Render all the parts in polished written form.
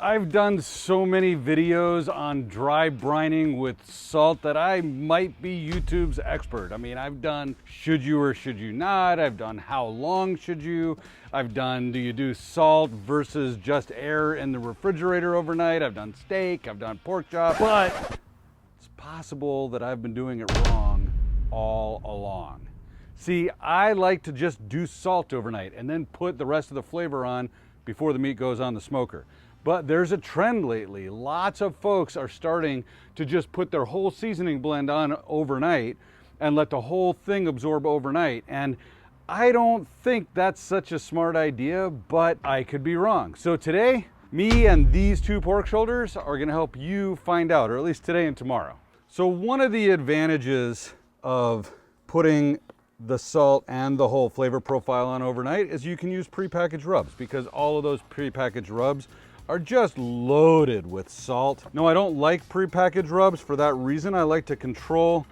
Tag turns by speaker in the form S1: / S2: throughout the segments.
S1: I've done so many videos on dry brining with salt that I might be YouTube's expert. I mean, I've done should you or should you not, I've done how long should you, I've done do you do salt versus just air in the refrigerator overnight, I've done steak, I've done pork chop, but it's possible that I've been doing it wrong all along. See, I like to just do salt overnight and then put the rest of the flavor on before the meat goes on the smoker. But there's a trend lately. Lots of folks are starting to just put their whole seasoning blend on overnight and let the whole thing absorb overnight. And I don't think that's such a smart idea, but I could be wrong. So today, me and these two pork shoulders are gonna help you find out, or at least today and tomorrow. So one of the advantages of putting the salt and the whole flavor profile on overnight is you can use prepackaged rubs, because all of those prepackaged rubs are just loaded with salt. No, I don't like prepackaged rubs for that reason. I like to control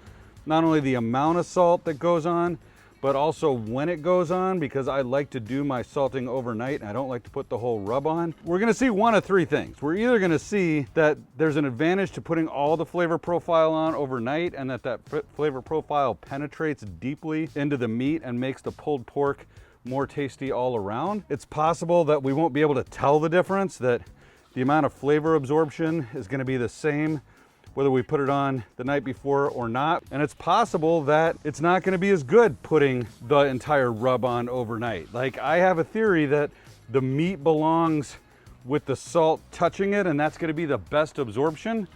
S1: not only the amount of salt that goes on, but also when it goes on, because I like to do my salting overnight and I don't like to put the whole rub on. We're gonna see one of three things. We're either gonna see that there's an advantage to putting all the flavor profile on overnight and that flavor profile penetrates deeply into the meat and makes the pulled pork more tasty all around. It's possible that we won't be able to tell the difference, that the amount of flavor absorption is going to be the same whether we put it on the night before or not. And it's possible that it's not going to be as good putting the entire rub on overnight. Like, I have a theory that the meat belongs with the salt touching it, and that's going to be the best absorption.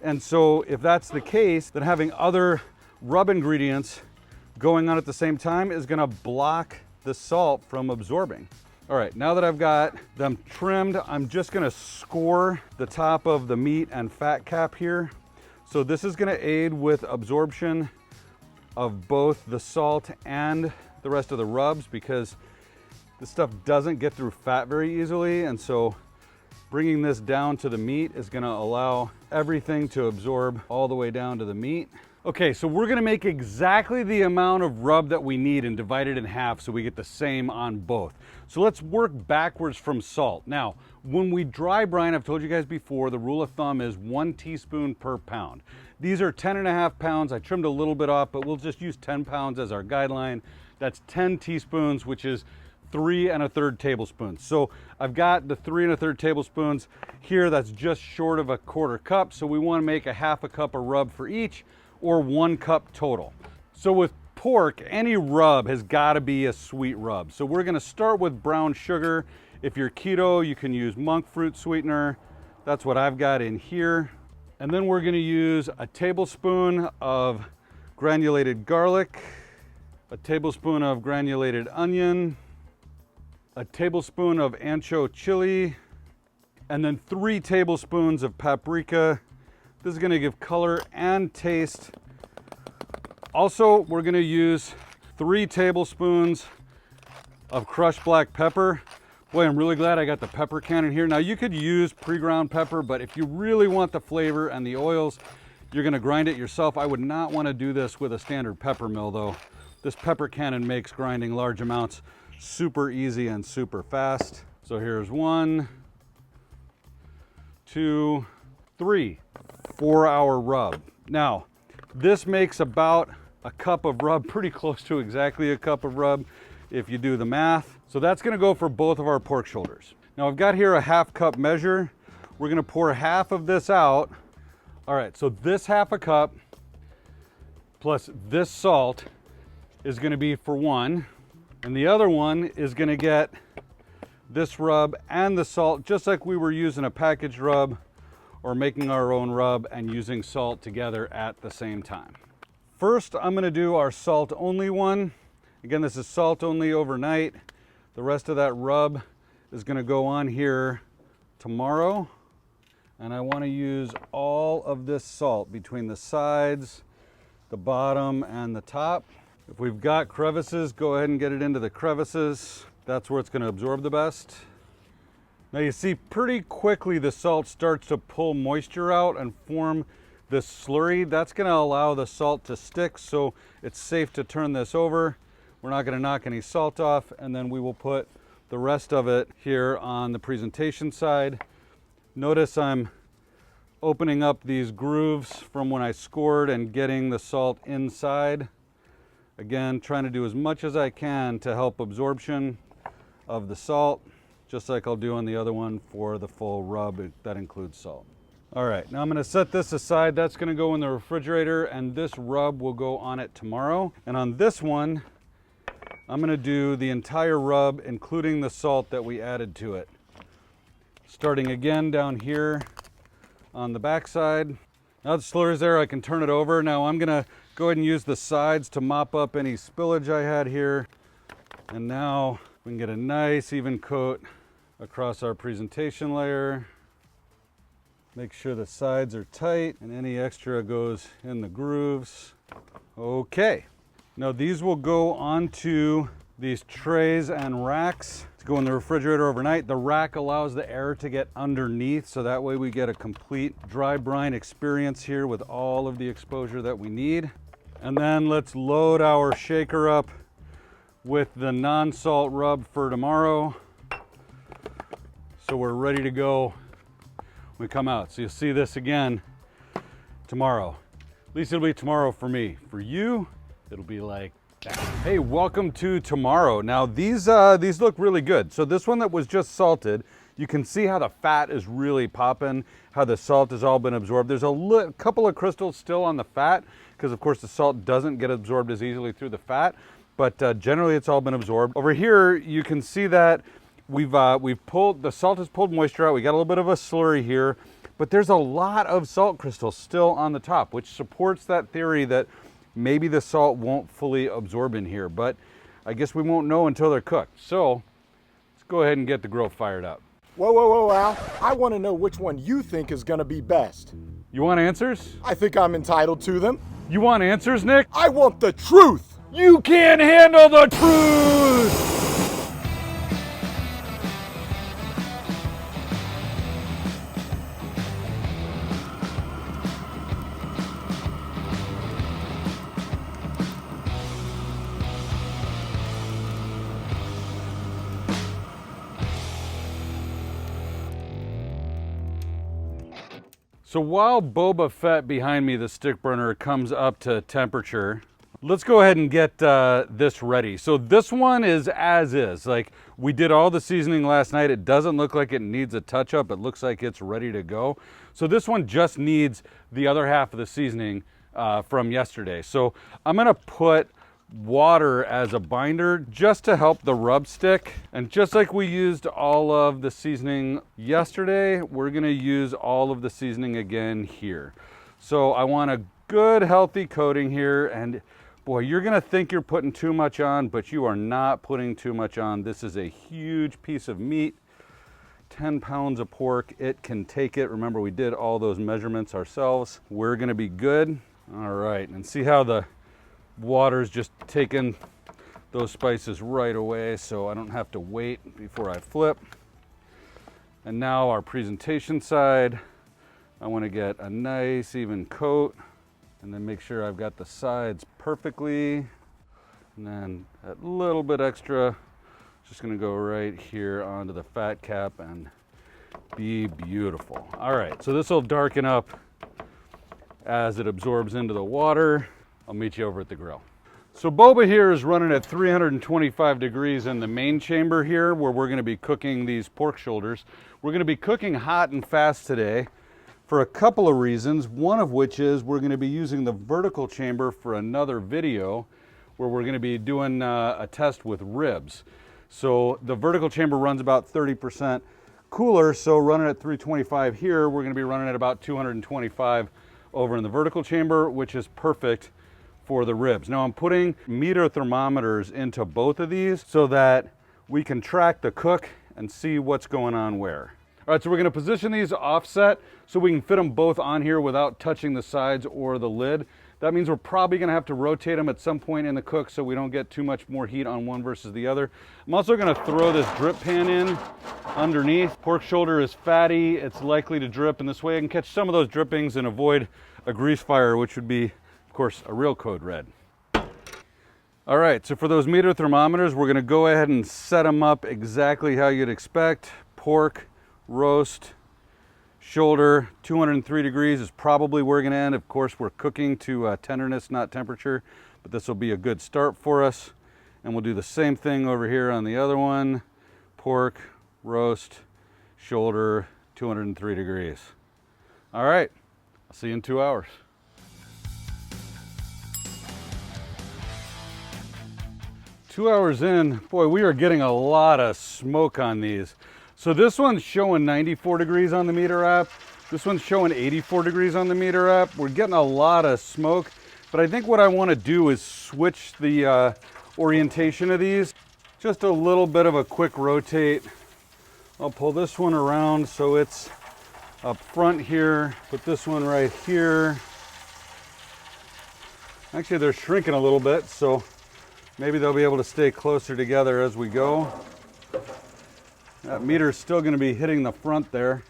S1: And so if that's the case, then having other rub ingredients going on at the same time is going to block the salt from absorbing. All right, now that I've got them trimmed, I'm just gonna score the top of the meat and fat cap here. So this is gonna aid with absorption of both the salt and the rest of the rubs, because this stuff doesn't get through fat very easily. And so bringing this down to the meat is gonna allow everything to absorb all the way down to the meat. Okay, so we're gonna make exactly the amount of rub that we need and divide it in half so we get the same on both. So let's work backwards from salt. Now, when we dry brine, I've told you guys before, the rule of thumb is 1 teaspoon per pound. These are 10.5 pounds. I trimmed a little bit off, but we'll just use 10 pounds as our guideline. That's 10 teaspoons, which is 3 1/3 tablespoons. So I've got the 3 1/3 tablespoons here. That's just short of a 1/4 cup. So we wanna make a 1/2 cup of rub for each, or 1 cup total. So with pork, any rub has got to be a sweet rub. So we're going to start with brown sugar. If you're keto, you can use monk fruit sweetener. That's what I've got in here. And then we're going to use a tablespoon of granulated garlic, a tablespoon of granulated onion, a tablespoon of ancho chili, and then 3 tablespoons of paprika. This is going to give color and taste. Also, we're going to use 3 tablespoons of crushed black pepper. Boy, I'm really glad I got the pepper can in here. Now, you could use pre-ground pepper, but if you really want the flavor and the oils, you're going to grind it yourself. I would not want to do this with a standard pepper mill, though. This pepper cannon makes grinding large amounts super easy and super fast. So here's 1, 2, 3. 4-hour rub. Now, this makes about a cup of rub, pretty close to exactly a cup of rub if you do the math. So that's gonna go for both of our pork shoulders. Now I've got here a 1/2 cup measure. We're gonna pour half of this out. All right, so this 1/2 cup plus this salt is gonna be for 1, and the other one is gonna get this rub and the salt, just like we were using a packaged rub or making our own rub and using salt together at the same time. First, I'm gonna do our salt only one. Again, this is salt only overnight. The rest of that rub is gonna go on here tomorrow. And I wanna use all of this salt between the sides, the bottom, and the top. If we've got crevices, go ahead and get it into the crevices. That's where it's gonna absorb the best. Now you see pretty quickly the salt starts to pull moisture out and form this slurry. That's gonna allow the salt to stick, so it's safe to turn this over. We're not gonna knock any salt off, and then we will put the rest of it here on the presentation side. Notice I'm opening up these grooves from when I scored and getting the salt inside. Again, trying to do as much as I can to help absorption of the salt, just like I'll do on the other one for the full rub that includes salt. All right, now I'm gonna set this aside. That's gonna go in the refrigerator, and this rub will go on it tomorrow. And on this one, I'm gonna do the entire rub, including the salt that we added to it. Starting again down here on the back side. Now the slurry's there, I can turn it over. Now I'm gonna go ahead and use the sides to mop up any spillage I had here. And now we can get a nice even coat across our presentation layer. Make sure the sides are tight and any extra goes in the grooves. Okay, now these will go onto these trays and racks to go in the refrigerator overnight. The rack allows the air to get underneath, so that way we get a complete dry brine experience here with all of the exposure that we need. And then let's load our shaker up with the non-salt rub for tomorrow. So we're ready to go when we come out. So you'll see this again tomorrow. At least it'll be tomorrow for me. For you, it'll be like that. Hey, welcome to tomorrow. Now these look really good. So this one that was just salted, you can see how the fat is really popping, how the salt has all been absorbed. There's a couple of crystals still on the fat, because of course the salt doesn't get absorbed as easily through the fat, but generally it's all been absorbed. Over here, you can see that we've pulled, the salt has pulled moisture out. We got a little bit of a slurry here, but there's a lot of salt crystals still on the top, which supports that theory that maybe the salt won't fully absorb in here, but I guess we won't know until they're cooked. So let's go ahead and get the grill fired up.
S2: Whoa, whoa, whoa, Al. I want to know which one you think is going to be best.
S1: You want answers?
S2: I think I'm entitled to them.
S1: You want answers, Nick?
S2: I want the truth.
S1: You can't handle the truth! So while Boba Fett behind me, the stick burner, comes up to temperature, let's go ahead and get this ready. So this one is as is. Like, we did all the seasoning last night. It doesn't look like it needs a touch up. It looks like it's ready to go. So this one just needs the other half of the seasoning from yesterday. So I'm gonna put water as a binder just to help the rub stick. And just like we used all of the seasoning yesterday, we're gonna use all of the seasoning again here. So I want a good healthy coating here, and boy, you're gonna think you're putting too much on, but you are not putting too much on. This is a huge piece of meat, 10 pounds of pork. It can take it. Remember, we did all those measurements ourselves. We're gonna be good. All right, and see how the water's just taking those spices right away, so I don't have to wait before I flip. And now our presentation side, I want to get a nice even coat, and then make sure I've got the sides perfectly. And then that little bit extra, just going to go right here onto the fat cap and be beautiful. All right, so this will darken up as it absorbs into the water. I'll meet you over at the grill. So Boba here is running at 325 degrees in the main chamber here, where we're going to be cooking these pork shoulders. We're going to be cooking hot and fast today for a couple of reasons, one of which is we're going to be using the vertical chamber for another video where we're going to be doing a test with ribs. So the vertical chamber runs about 30% cooler, so running at 325 here, we're going to be running at about 225 over in the vertical chamber, which is perfect for the ribs. Now I'm putting meter thermometers into both of these so that we can track the cook and see what's going on where. All right, so we're gonna position these offset so we can fit them both on here without touching the sides or the lid. That means we're probably gonna have to rotate them at some point in the cook so we don't get too much more heat on one versus the other. I'm also gonna throw this drip pan in underneath. Pork shoulder is fatty, it's likely to drip, and this way I can catch some of those drippings and avoid a grease fire, which would be, of course, a real code red. All right, so for those meter thermometers, we're gonna go ahead and set them up exactly how you'd expect. Pork, roast, shoulder, 203 degrees is probably where we're gonna end. Of course, we're cooking to tenderness, not temperature, but this will be a good start for us. And we'll do the same thing over here on the other one. Pork, roast, shoulder, 203 degrees. All right, I'll see you in 2 hours. Two hours in, boy, we are getting a lot of smoke on these. So this one's showing 94 degrees on the meter app. This one's showing 84 degrees on the meter app. We're getting a lot of smoke, but I think what I want to do is switch the orientation of these. Just a little bit of a quick rotate. I'll pull this one around so it's up front here. Put this one right here. Actually, they're shrinking a little bit, so maybe they'll be able to stay closer together as we go. That meter's still going to be hitting the front there.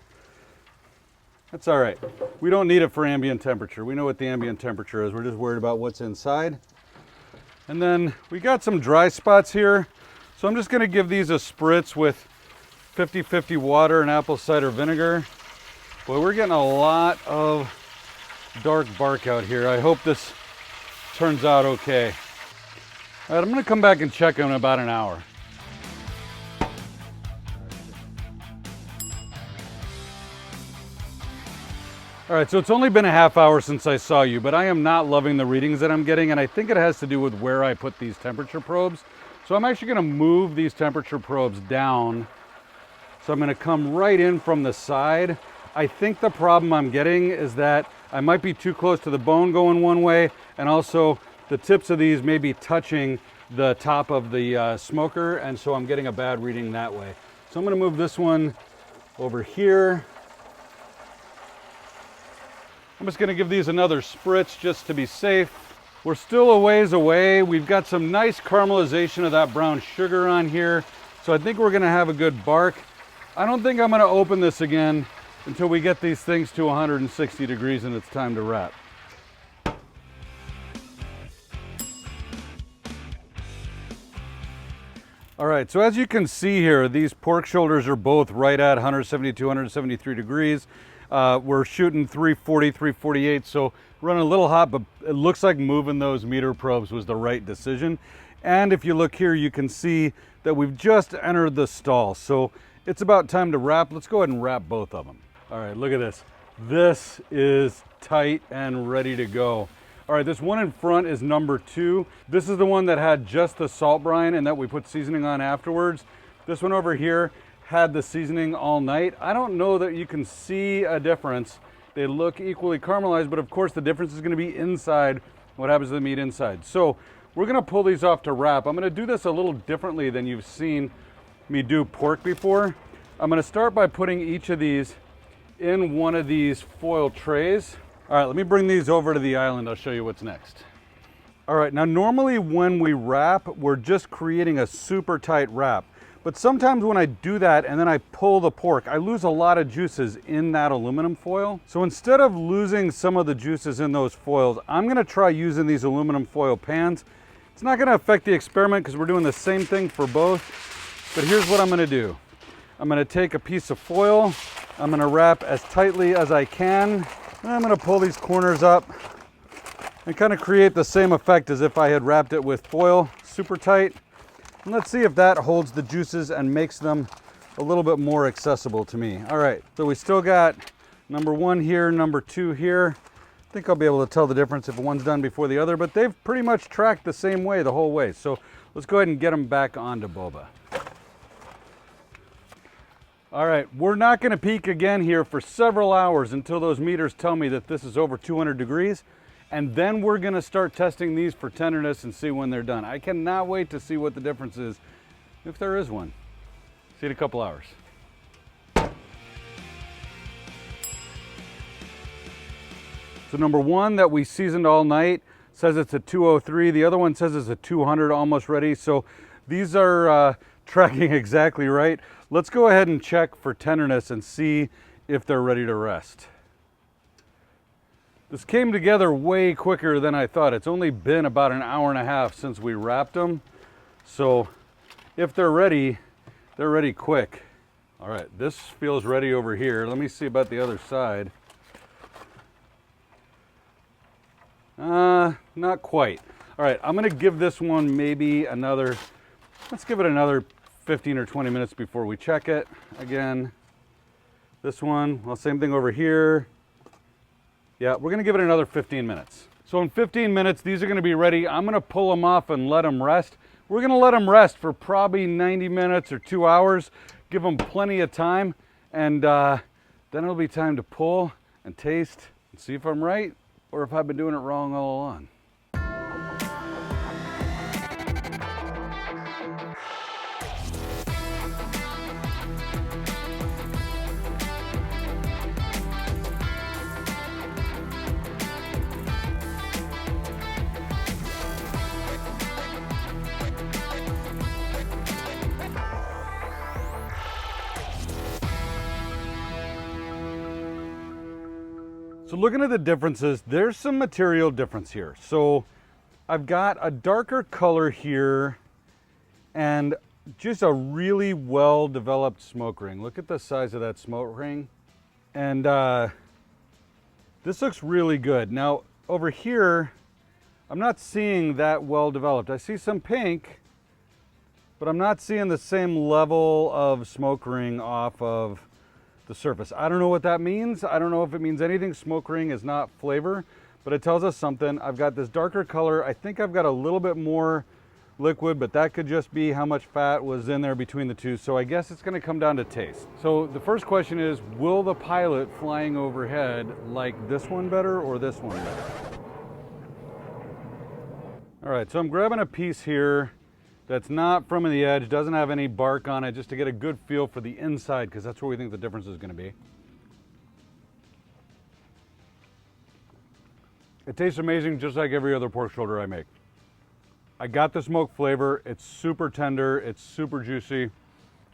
S1: That's all right. We don't need it for ambient temperature. We know what the ambient temperature is. We're just worried about what's inside. And then we got some dry spots here. So I'm just going to give these a spritz with 50-50 water and apple cider vinegar. Boy, we're getting a lot of dark bark out here. I hope this turns out okay. All right, I'm going to come back and check in about an hour. All right, so it's only been a half hour since I saw you, but I am not loving the readings that I'm getting, and I think it has to do with where I put these temperature probes. So I'm actually gonna move these temperature probes down. So I'm gonna come right in from the side. I think the problem I'm getting is that I might be too close to the bone going one way, and also the tips of these may be touching the top of the smoker, and so I'm getting a bad reading that way. So I'm gonna move this one over here. I'm just gonna give these another spritz just to be safe. We're still a ways away. We've got some nice caramelization of that brown sugar on here. So I think we're gonna have a good bark. I don't think I'm gonna open this again until we get these things to 160 degrees and it's time to wrap. All right, so as you can see here, these pork shoulders are both right at 172, 173 degrees. We're shooting 340, 348, so running a little hot, but it looks like moving those meter probes was the right decision. And if you look here, you can see that we've just entered the stall. So it's about time to wrap. Let's go ahead and wrap both of them. All right, look at this. This is tight and ready to go. All right, this one in front is number 2. This is the one that had just the salt brine and that we put seasoning on afterwards. This one over here had the seasoning all night. I don't know that you can see a difference. They look equally caramelized, but of course the difference is gonna be inside, what happens to the meat inside. So we're gonna pull these off to wrap. I'm gonna do this a little differently than you've seen me do pork before. I'm gonna start by putting each of these in one of these foil trays. All right, let me bring these over to the island. I'll show you what's next. All right, now normally when we wrap, we're just creating a super tight wrap. But sometimes when I do that and then I pull the pork, I lose a lot of juices in that aluminum foil. So instead of losing some of the juices in those foils, I'm gonna try using these aluminum foil pans. It's not gonna affect the experiment because we're doing the same thing for both. But here's what I'm gonna do. I'm gonna take a piece of foil. I'm gonna wrap as tightly as I can. And I'm gonna pull these corners up and kind of create the same effect as if I had wrapped it with foil, super tight. And let's see if that holds the juices and makes them a little bit more accessible to me. All right, so we still got number 1 here, number 2 here. I think I'll be able to tell the difference if one's done before the other, but they've pretty much tracked the same way the whole way. So let's go ahead and get them back onto boba. All right, we're not gonna peak again here for several hours until those meters tell me that this is over 200 degrees. And then we're gonna start testing these for tenderness and see when they're done. I cannot wait to see what the difference is, if there is one. See you in a couple hours. So number 1 that we seasoned all night says it's a 203. The other one says it's a 200, almost ready. So these are tracking exactly right. Let's go ahead and check for tenderness and see if they're ready to rest. This came together way quicker than I thought. It's only been about an hour and a half since we wrapped them. So if they're ready quick. All right, this feels ready over here. Let me see about the other side. Not quite. All right, I'm gonna give this one maybe another, let's give it another 15 or 20 minutes before we check it. Again, this one, well, same thing over here. Yeah, we're gonna give it another 15 minutes. So in 15 minutes, these are gonna be ready. I'm gonna pull them off and let them rest. We're gonna let them rest for probably 90 minutes or 2 hours. Give them plenty of time, and then it'll be time to pull and taste and see if I'm right or if I've been doing it wrong all along. So looking at the differences, there's some material difference here. So I've got a darker color here and just a really well-developed smoke ring. Look at the size of that smoke ring. And this looks really good. Now over here, I'm not seeing that well-developed. I see some pink, but I'm not seeing the same level of smoke ring off of the surface. I don't know what that means. I don't know if it means anything. Smoke ring is not flavor, but it tells us something. I've got this darker color. I think I've got a little bit more liquid, but that could just be how much fat was in there between the two. So I guess it's going to come down to taste. So the first question is, will the Pilot flying overhead like this one better or this one better? All right, so I'm grabbing a piece here that's not from the edge, doesn't have any bark on it, just to get a good feel for the inside, because that's where we think the difference is going to be. It tastes amazing, just like every other pork shoulder I make. I got the smoke flavor. It's super tender. It's super juicy.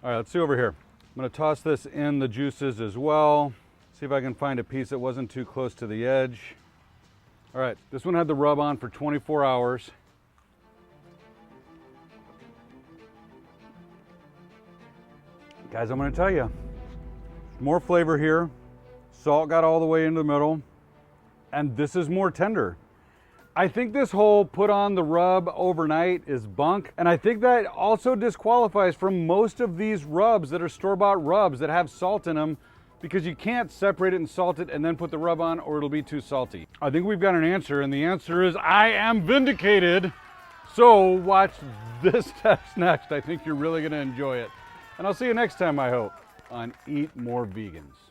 S1: All right, let's see over here. I'm going to toss this in the juices as well. See if I can find a piece that wasn't too close to the edge. All right, this one had the rub on for 24 hours. Guys, I'm going to tell you, more flavor here. Salt got all the way into the middle, and this is more tender. I think this whole put on the rub overnight is bunk, and I think that also disqualifies from most of these rubs that are store-bought rubs that have salt in them, because you can't separate it and salt it and then put the rub on, or it'll be too salty. I think we've got an answer, and the answer is I am vindicated. So watch this test next. I think you're really going to enjoy it. And I'll see you next time, I hope, on Eat More Vegans.